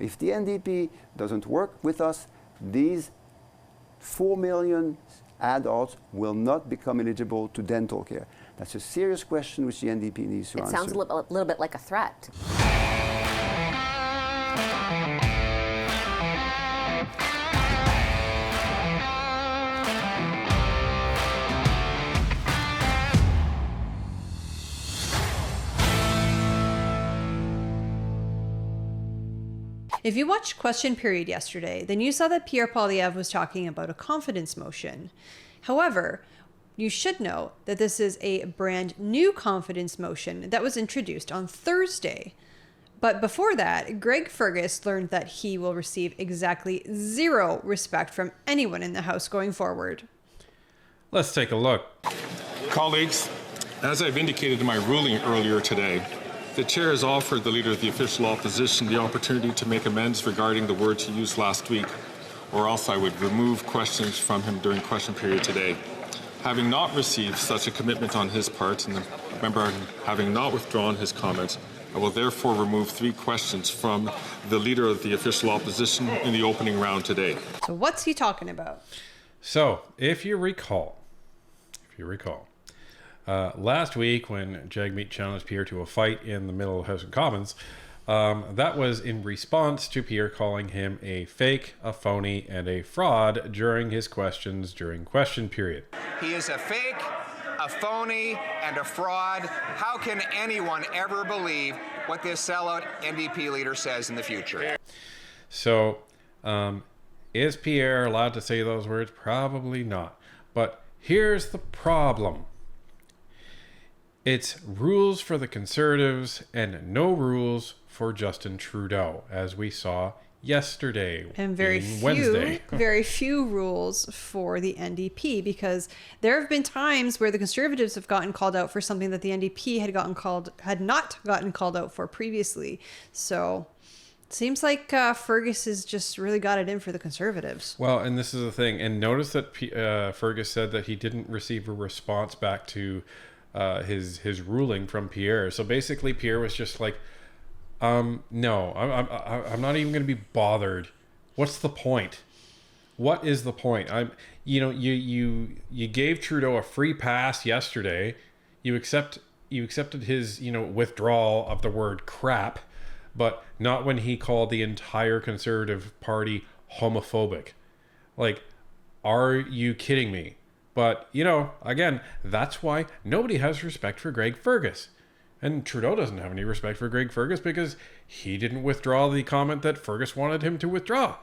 If the NDP doesn't work with us, these 4 million adults will not become eligible to dental care. That's a serious question which the NDP needs to answer. It sounds a little bit like a threat. If you watched Question Period yesterday, then you saw that Pierre Poilievre was talking about a confidence motion. However, you should know that this is a brand new confidence motion that was introduced on Thursday. But before that, Greg Fergus learned that he will receive exactly zero respect from anyone in the House going forward. Let's take a look. Colleagues, as I've indicated in my ruling earlier today, the Chair has offered the Leader of the Official Opposition the opportunity to make amends regarding the words he used last week, or else I would remove questions from him during question period today. Having not received such a commitment on his part, and the member having not withdrawn his comments, I will therefore remove 3 questions from the Leader of the Official Opposition in the opening round today. So what's he talking about? So, if you recall, last week when Jagmeet challenged Pierre to a fight in the middle of House of Commons, that was in response to Pierre calling him a fake, a phony, and a fraud during his questions during question period. He is a fake, a phony, and a fraud. How can anyone ever believe what this sellout NDP leader says in the future? So, is Pierre allowed to say those words? Probably not. But here's the problem. It's rules for the Conservatives and no rules for Justin Trudeau, as we saw yesterday and Wednesday. very few rules for the NDP, because there have been times where the Conservatives have gotten called out for something that the NDP had not gotten called out for previously. So it seems like Fergus has just really got it in for the Conservatives. Well, and this is the thing. And notice that Fergus said that he didn't receive a response back to his ruling from Pierre. So basically Pierre was just like, no, I'm not even going to be bothered. What's the point? What is the point? You gave Trudeau a free pass yesterday. You accepted his, withdrawal of the word crap, but not when he called the entire Conservative Party homophobic. Like, are you kidding me? But, again, that's why nobody has respect for Greg Fergus. And Trudeau doesn't have any respect for Greg Fergus because he didn't withdraw the comment that Fergus wanted him to withdraw.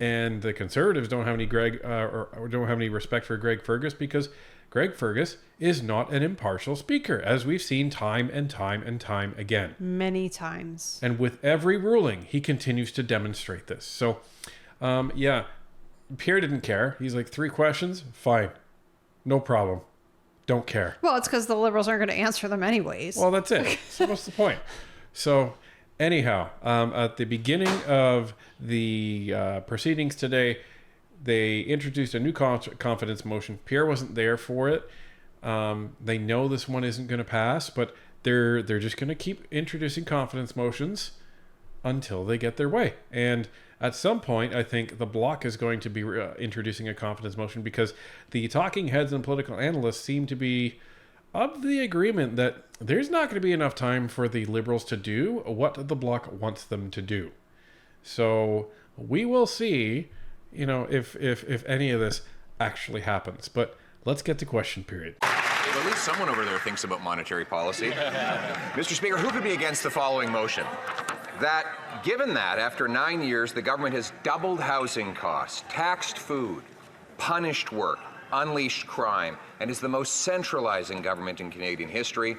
And the Conservatives don't have any don't have any respect for Greg Fergus because Greg Fergus is not an impartial speaker, as we've seen time and time and time again. Many times. And with every ruling, he continues to demonstrate this. So, Pierre didn't care. He's like, 3 questions? Fine. No problem. Don't care. Well, it's because the Liberals aren't going to answer them anyways. Well, that's it. So what's the point? So anyhow, at the beginning of the proceedings today, they introduced a new confidence motion. Pierre wasn't there for it. They know this one isn't going to pass, but they're just going to keep introducing confidence motions until they get their way. And at some point, I think the Bloc is going to be introducing a confidence motion because the talking heads and political analysts seem to be of the agreement that there's not going to be enough time for the Liberals to do what the Bloc wants them to do. So we will see, if any of this actually happens. But let's get to question period. At least someone over there thinks about monetary policy. Mr. Speaker, who could be against the following motion? That, given that, after 9 years, the government has doubled housing costs, taxed food, punished work, unleashed crime, and is the most centralizing government in Canadian history,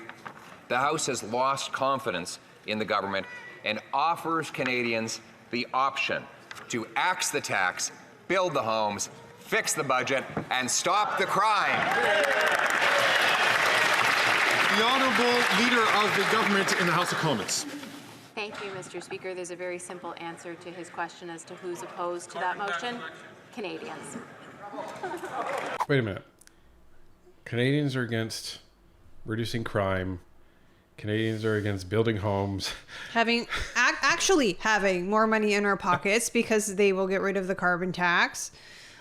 the House has lost confidence in the government and offers Canadians the option to axe the tax, build the homes, fix the budget, and stop the crime. The Honourable Leader of the Government in the House of Commons. Thank you, Mr. Speaker. There's a very simple answer to his question as to who's opposed to that motion. Canadians. Wait a minute. Canadians are against reducing crime. Canadians are against building homes. Having actually having more money in our pockets because they will get rid of the carbon tax.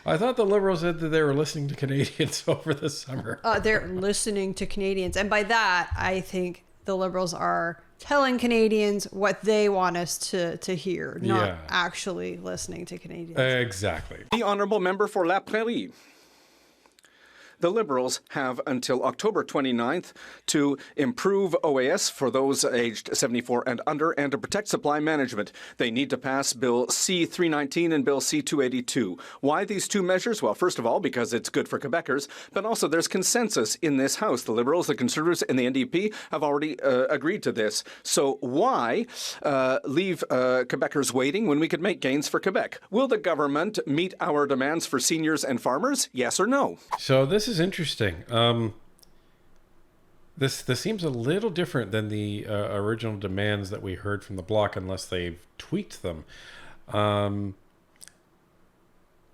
I thought the Liberals said that they were listening to Canadians over the summer. They're listening to Canadians. And by that, I think the Liberals are telling Canadians what they want us to hear, not actually listening to Canadians. Exactly. The Honourable Member for La Prairie. The Liberals have until October 29th to improve OAS for those aged 74 and under and to protect supply management. They need to pass Bill C-319 and Bill C-282. Why these two measures? Well, first of all, because it's good for Quebecers, but also there's consensus in this House. The Liberals, the Conservatives, and the NDP have already agreed to this. So why leave Quebecers waiting when we could make gains for Quebec? Will the government meet our demands for seniors and farmers? Yes or no? So this is interesting. This seems a little different than the original demands that we heard from the Bloc, unless they've tweaked them.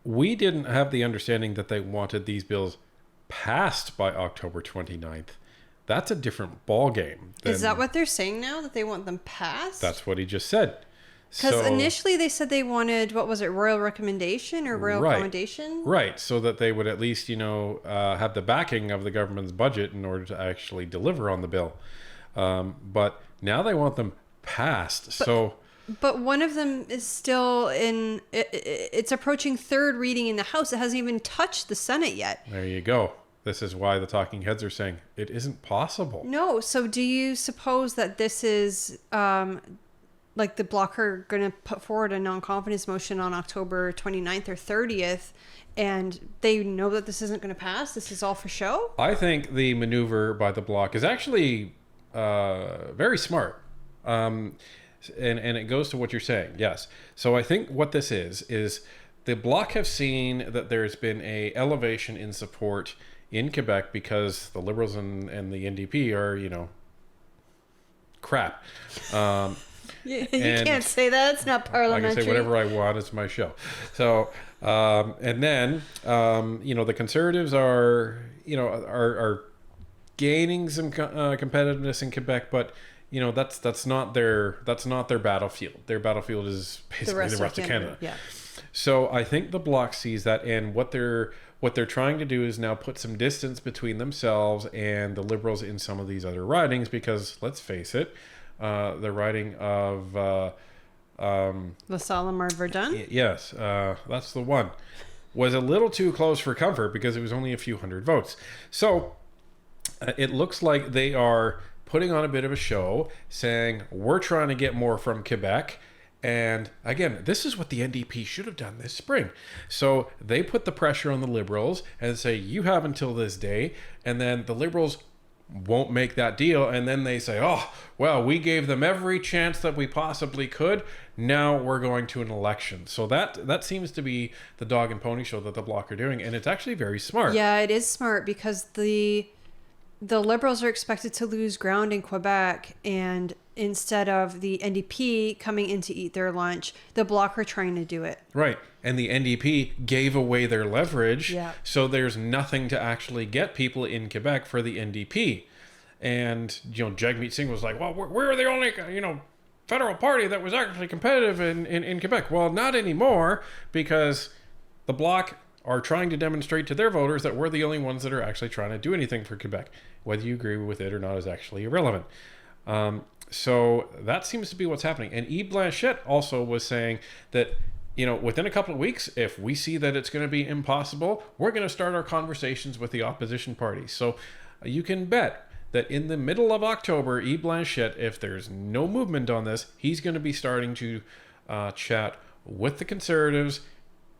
We didn't have the understanding that they wanted these bills passed by October 29th. That's a different ballgame. Is that what they're saying now, that they want them passed? That's what he just said. Because initially they said they wanted, what was it, royal recommendation or royal commendation? Right, so that they would at least, have the backing of the government's budget in order to actually deliver on the bill. But now they want them passed. But one of them is still it's approaching third reading in the House. It hasn't even touched the Senate yet. There you go. This is why the talking heads are saying it isn't possible. No, so do you suppose that this is... like the Bloc are going to put forward a non-confidence motion on October 29th or 30th, and they know that this isn't going to pass? This is all for show? I think the maneuver by the Bloc is actually very smart. And it goes to what you're saying, yes. So I think what this is the Bloc have seen that there's been a elevation in support in Quebec because the Liberals and the NDP are, crap. You can't say that. It's not parliamentary. I can say whatever I want. It's my show. So, and then, the Conservatives are gaining some competitiveness in Quebec, but that's not their battlefield. Their battlefield is basically the rest of Canada. Yeah. So I think the Bloc sees that, and what they're trying to do is now put some distance between themselves and the Liberals in some of these other ridings, because let's face it. The riding of La Salle Verdun? Yes, that's the one. Was a little too close for comfort because it was only a few hundred votes. So it looks like they are putting on a bit of a show, saying we're trying to get more from Quebec. And again, this is what the NDP should have done this spring. So they put the pressure on the Liberals and say, you have until this day. And then the Liberals won't make that deal, and then they say, oh, well, we gave them every chance that we possibly could, now we're going to an election. So that seems to be the dog and pony show that the Bloc are doing, and it's actually very smart. Yeah, it is smart, because the Liberals are expected to lose ground in Quebec, and instead of the NDP coming in to eat their lunch, the Bloc are trying to do it. Right. And the NDP gave away their leverage, so there's nothing to actually get people in Quebec for the NDP. And, Jagmeet Singh was like, well, we're the only, federal party that was actually competitive in Quebec. Well, not anymore, because the Bloc are trying to demonstrate to their voters that we're the only ones that are actually trying to do anything for Quebec. Whether you agree with it or not is actually irrelevant. So that seems to be what's happening. And Yves Blanchette also was saying that, within a couple of weeks, if we see that it's going to be impossible, we're going to start our conversations with the opposition parties. So you can bet that in the middle of October, Yves Blanchette, if there's no movement on this, he's going to be starting to chat with the Conservatives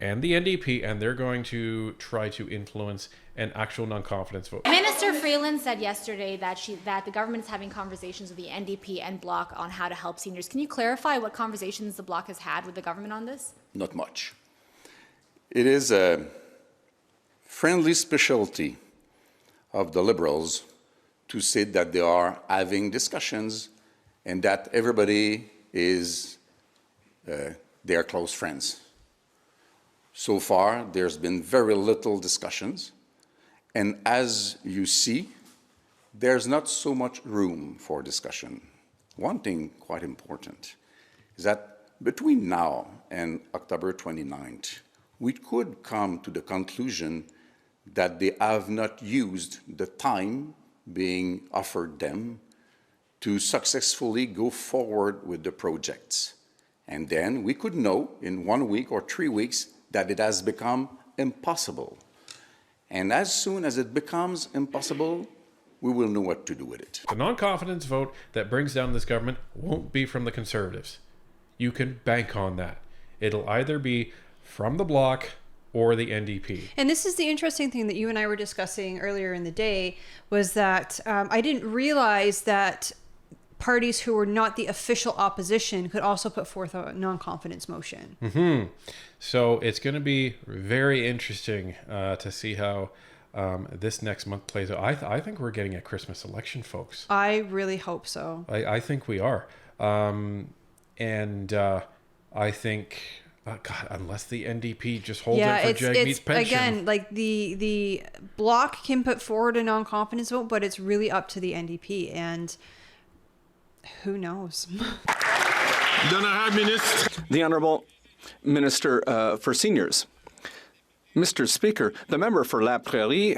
and the NDP, and they're going to try to influence an actual non-confidence vote. Minister Freeland said yesterday that the government is having conversations with the NDP and Bloc on how to help seniors. Can you clarify what conversations the Bloc has had with the government on this? Not much. It is a friendly specialty of the Liberals to say that they are having discussions and that everybody is their close friends. So far, there's been very little discussions. And as you see, there's not so much room for discussion. One thing quite important, is that between now and October 29th, we could come to the conclusion that they have not used the time being offered them to successfully go forward with the projects. And then we could know in 1 week or 3 weeks that it has become impossible. And as soon as it becomes impossible, we will know what to do with it. The non-confidence vote that brings down this government won't be from the Conservatives. You can bank on that. It'll either be from the Bloc or the NDP. And this is the interesting thing that you and I were discussing earlier in the day, was that I didn't realize that parties who were not the official opposition could also put forth a non-confidence motion. Mm-hmm. So it's going to be very interesting to see how this next month plays out. I think we're getting a Christmas election, folks. I really hope so. I think we are. I think, God, unless the NDP just holds it for Jagmeet's pension. Again, like the Bloc can put forward a non-confidence vote, but it's really up to the NDP, and who knows? The Honourable Minister for Seniors. Mr. Speaker, the member for La Prairie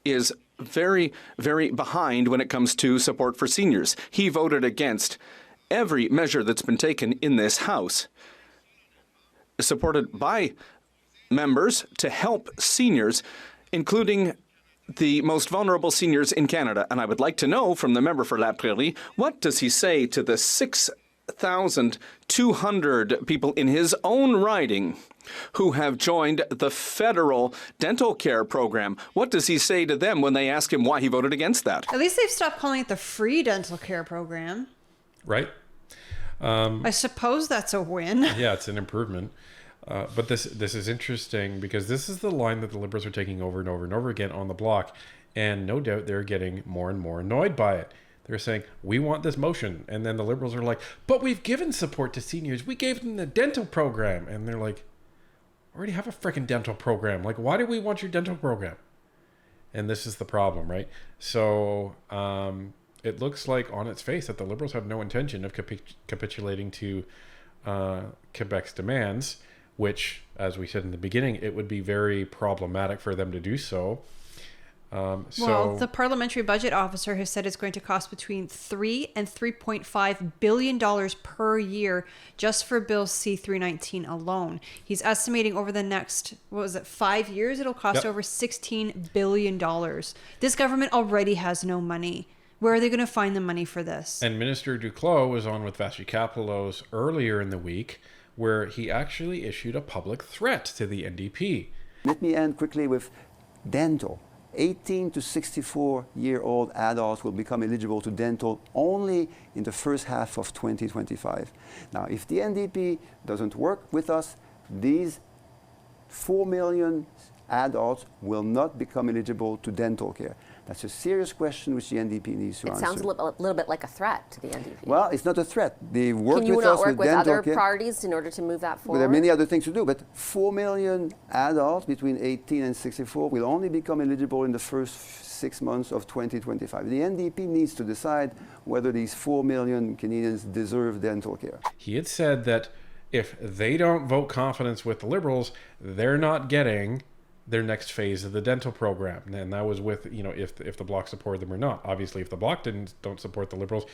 is very, very behind when it comes to support for seniors. He voted against every measure that's been taken in this House, supported by members to help seniors, including the most vulnerable seniors in Canada. And I would like to know from the member for La Prairie, what does he say to the 6,200 people in his own riding who have joined the federal dental care program? What does he say to them when they ask him why he voted against that? At least they've stopped calling it the free dental care program. Right? I suppose that's a win. Yeah, it's an improvement. But this is interesting because this is the line that the Liberals are taking over and over and over again on the Bloc. And no doubt they're getting more and more annoyed by it. They're saying, we want this motion. And then the Liberals are like, but we've given support to seniors. We gave them the dental program. And they're like, already have a freaking dental program. Like, why do we want your dental program? And this is the problem, right? So it looks like on its face that the Liberals have no intention of capitulating to Quebec's demands, which, as we said in the beginning, it would be very problematic for them to do so. Well, the parliamentary budget officer has said it's going to cost between $3 and $3.5 billion per year just for Bill C-319 alone. He's estimating over the next, 5 years, it'll cost over $16 billion. This government already has no money. Where are they going to find the money for this? And Minister Duclos was on with Vassy-Kapelos earlier in the week, where he actually issued a public threat to the NDP. Let me end quickly with dental. 18 to 64-year-old adults will become eligible to dental only in the first half of 2025. Now, if the NDP doesn't work with us, these 4 million adults will not become eligible to dental care. That's a serious question which the NDP needs to answer. It sounds a little bit like a threat to the NDP. Well, it's not a threat. They work Can you with not us work with dental other care. parties in order to move that forward? Well, there are many other things to do, but 4 million adults between 18 and 64 will only become eligible in the first 6 months of 2025. The NDP needs to decide whether these 4 million Canadians deserve dental care. He had said that if they don't vote confidence with the Liberals, they're not getting their next phase of the dental program. And that was with, if the Bloc supported them or not. Obviously, if the Bloc don't support the Liberals,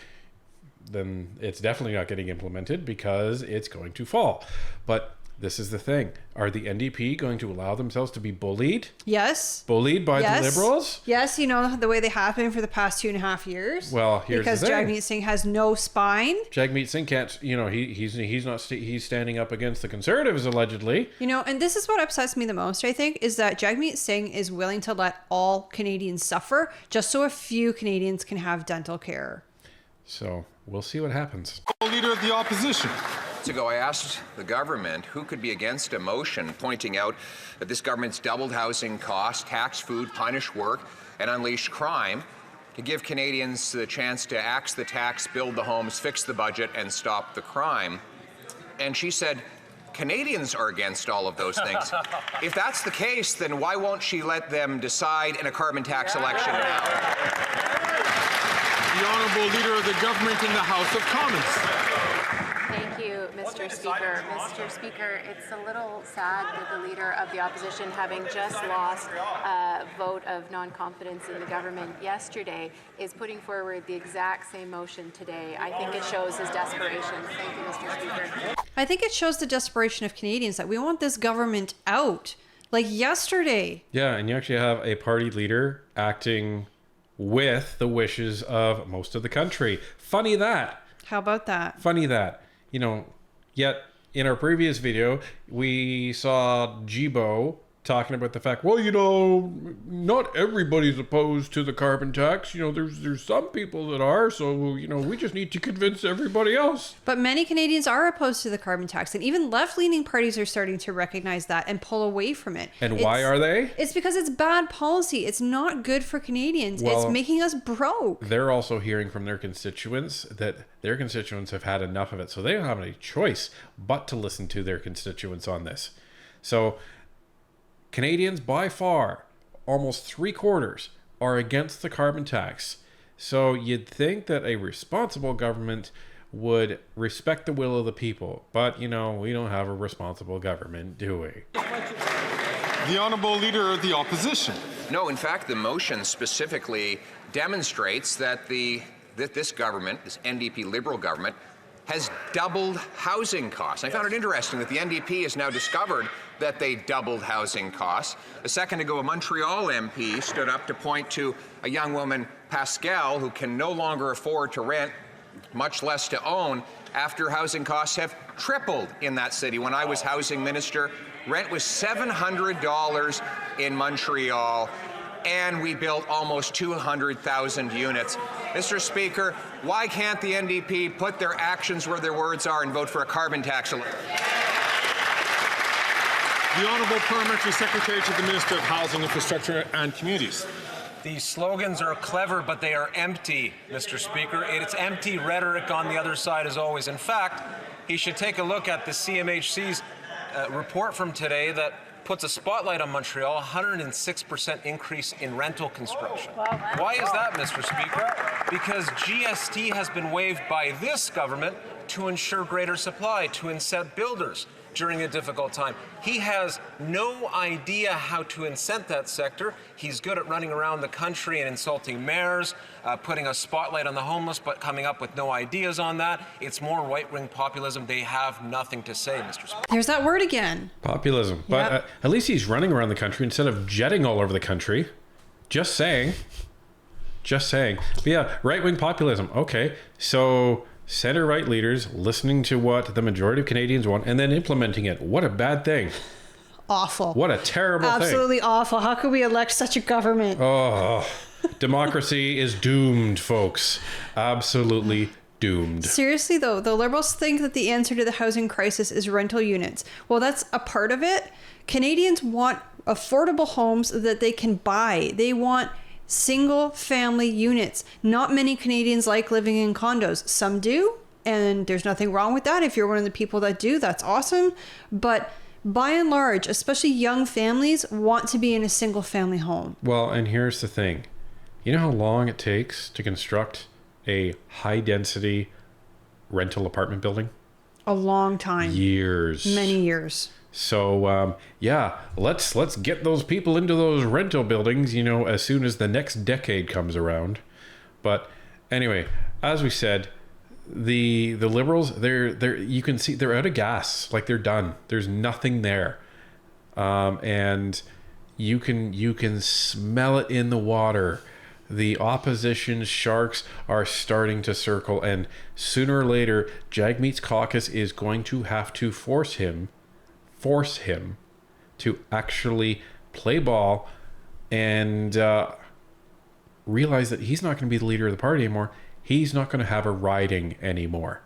then it's definitely not getting implemented because it's going to fall. But this is the thing. Are the NDP going to allow themselves to be bullied? Yes. Bullied by the Liberals? Yes, the way they have been for the past 2.5 years. Well, here's because the thing. Jagmeet Singh has no spine. Jagmeet Singh can't, he's standing up against the Conservatives, allegedly. And this is what upsets me the most, I think, is that Jagmeet Singh is willing to let all Canadians suffer just so a few Canadians can have dental care. So we'll see what happens. Leader of the opposition. Ago, I asked the government who could be against a motion pointing out that this government's doubled housing costs, tax food, punish work, and unleash crime to give Canadians the chance to axe the tax, build the homes, fix the budget, and stop the crime. And she said, Canadians are against all of those things. If that's the case, then why won't she let them decide in a carbon tax election now? The Honourable Leader of the Government in the House of Commons. you, Mr. Speaker. Mr. Speaker, it's a little sad that the leader of the opposition, having just lost a vote of non-confidence in the government yesterday, is putting forward the exact same motion today. I think it shows his desperation. Thank you, Mr. Speaker. I think it shows the desperation of Canadians that we want this government out. Like yesterday. Yeah, and you actually have a party leader acting with the wishes of most of the country. Funny that. How about that? Funny that. Yet in our previous video, we saw Jibo talking about the fact, well, not everybody's opposed to the carbon tax. There's some people that are, so, we just need to convince everybody else. But many Canadians are opposed to the carbon tax, and even left-leaning parties are starting to recognize that and pull away from it. And why are they? It's because it's bad policy. It's not good for Canadians. Well, it's making us broke. They're also hearing from their constituents that their constituents have had enough of it, so they don't have any choice but to listen to their constituents on this. So Canadians, by far, almost 3/4 are against the carbon tax. So you'd think that a responsible government would respect the will of the people. But, we don't have a responsible government, do we? The Honourable Leader of the Opposition. No, in fact, the motion specifically demonstrates that this government, this NDP Liberal government, has doubled housing costs. I found it interesting that the NDP has now discovered that they doubled housing costs. A second ago, a Montreal MP stood up to point to a young woman, Pascal, who can no longer afford to rent, much less to own, after housing costs have tripled in that city. When I was housing minister, rent was $700 in Montreal, and we built almost 200,000 units. Mr. Speaker, why can't the NDP put their actions where their words are and vote for a carbon tax? The Honourable Parliamentary Secretary to the Minister of Housing, Infrastructure and Communities. These slogans are clever, but they are empty, Mr. Speaker. It's empty rhetoric on the other side as always. In fact, he should take a look at the CMHC's report from today that puts a spotlight on Montreal, 106% increase in rental construction. Why is that, Mr. Speaker? Because GST has been waived by this government to ensure greater supply, to incent builders during a difficult time. He has no idea how to incent that sector. He's good at running around the country and insulting mayors, putting a spotlight on the homeless, but coming up with no ideas on that. It's more right-wing populism. They have nothing to say, Mr. Speaker. There's that word again. Populism. But at least he's running around the country instead of jetting all over the country. Just saying. But yeah, right-wing populism. Okay, so center-right leaders listening to what the majority of Canadians want and then implementing it. What a bad thing. Awful. What a terrible thing. Absolutely awful. How could we elect such a government? Oh, democracy is doomed, folks. Absolutely doomed. Seriously, though, the Liberals think that the answer to the housing crisis is rental units. Well, that's a part of it. Canadians want affordable homes that they can buy. They want single family units. Not many Canadians like living in condos. Some do, and there's nothing wrong with that. If you're one of the people that do, that's awesome. But by and large, especially young families want to be in a single family home. Well, and here's the thing. You know how long it takes to construct a high density rental apartment building? A long time. Years. Many years. So, let's get those people into those rental buildings, as soon as the next decade comes around. But anyway, as we said, the Liberals, they're you can see they're out of gas. Like, they're done. There's nothing there. And you can smell it in the water. The opposition sharks are starting to circle, and sooner or later, Jagmeet's caucus is going to have to force him to actually play ball and realize that he's not going to be the leader of the party anymore. He's not going to have a riding anymore.